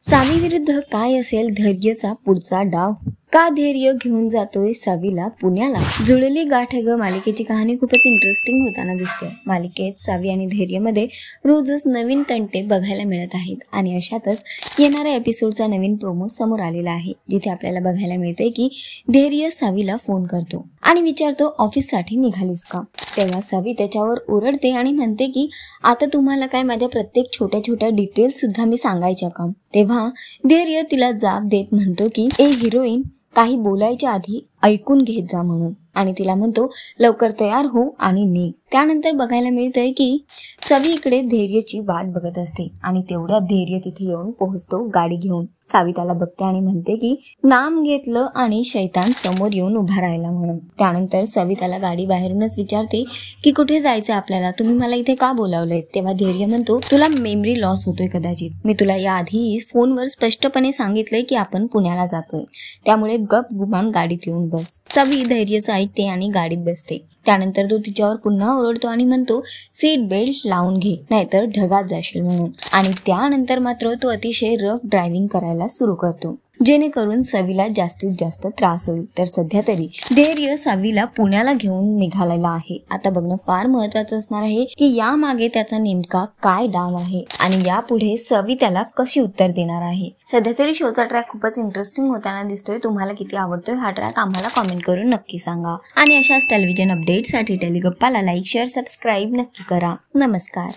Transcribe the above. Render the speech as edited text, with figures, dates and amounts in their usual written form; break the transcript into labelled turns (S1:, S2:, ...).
S1: सावी विरुद्ध काय असेल धैर्यचा पुढचा डाव? का धैर्य घेऊन जातोय सावीला पुण्याला? जुळली गाठ ग मालिकेची कहाणी खूपच इंटरेस्टिंग होताना दिसते। मालिकेत सावी आणि धैर्यमध्ये रोजच नवीन तंटे बघायला मिळत आहेत आणि अशातच येणाऱ्या एपिसोडचा नवीन प्रोमो समोर आलेला आहे, जिथे आपल्याला बघायला मिळते की धैर्य सावीला फोन करतो आणि विचारतो ऑफिससाठी निघालीस का? तेव्हा सावी त्याच्यावर ओरडते आणि म्हणते की आता तुम्हाला काय माझ्या प्रत्येक छोट्या छोट्या डिटेल्स सुद्धा मी सांगायच्या का? तेव्हा धैर्य तिला जाब देत म्हणतो की ए हिरोईन, काही बोलायच्या आधी ऐकून घेत जा म्हणून, आणि तिला म्हणतो लवकर तयार हो आणि निघ। त्यानंतर बघायला मिळतंय की सावी इकडे धैर्यची वाट बघत असते आणि तेवढ्यात धैर्य तिथे येऊन पोहोचतो गाडी घेऊन। सावी त्याला बघते आणि म्हणते की नाम घेतलं आणि शैतान समोर येऊन उभा राहिला म्हणून। त्यानंतर सावी त्याला गाडी बाहेरूनच विचारते की कुठे जायचं आपल्याला, तुम्ही मला इथे का बोलावलंय? तेव्हा धैर्य म्हणतो तुला मेमरी लॉस होतोय कदाचित, मी तुला याआधी फोनवर स्पष्टपणे सांगितलंय की आपण पुण्याला जातोय, त्यामुळे गप गुमान गाडीत येऊन बस। सावी धैर्यचं ऐकते आणि गाडीत बसते। त्यानंतर तो तिच्यावर पुन्हा ओरडतो आणि म्हणतो सीट बेल्ट लावून घे नाहीतर ढगात जाशील म्हणून, आणि त्यानंतर मात्र तो अतिशय रफ ड्रायव्हिंग करायला सुरू करतो, जेणेकरून सावीला जास्तीत जास्त त्रास होईल। तर सध्या तरी धैर्य सावीला पुण्याला घेऊन निघालेला आहे। आता बघणं फार महत्वाचं असणार आहे की या मागे त्याचा नेमका काय डाव आहे आणि यापुढे सावी त्याला कशी उत्तर देणार आहे। सध्या तरी शोचा ट्रॅक खूपच इंटरेस्टिंग होताना दिसतोय। तुम्हाला किती आवडतोय हा ट्रॅक आम्हाला कमेंट करून नक्की सांगा आणि अशाच टेलिव्हिजन अपडेटसाठी टेलिगप्पाला लाईक, शेअर, सबस्क्राईब नक्की करा। नमस्कार।